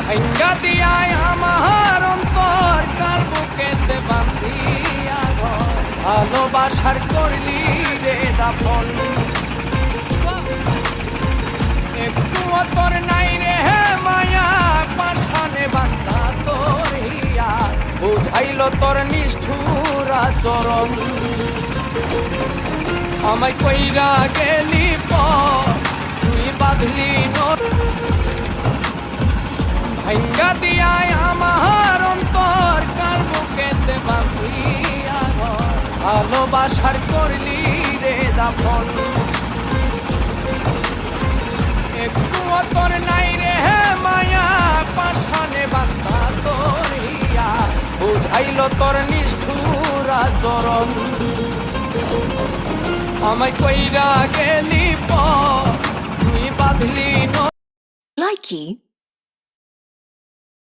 ভাঙ্গা দিয়ায় আমার অন্তর কার বুকেতে বান্ধিয়া ঘর ভালোবাসার করলি রে দাফন একটু তোর নাই রে মায়া পাশানে বান্ধা তোর হিয়া বুঝাইল তোর নিষ্ঠুর আচরণ আমায় কইরা গেলি তুই বাঁধলি ভাঙ্গা দিয়ায় আমার অন্তর কার বুকেতে বান্ধিয়া ঘর ভালোবাসার করলি রে দাফন একটু তোর নাই রে মায়া পাশানে বান্ধা তোর হিয়া বুঝাইল তোর নিষ্ঠুর আচরণ আমায় কইরা গেলি তুই বাঁধলি Likey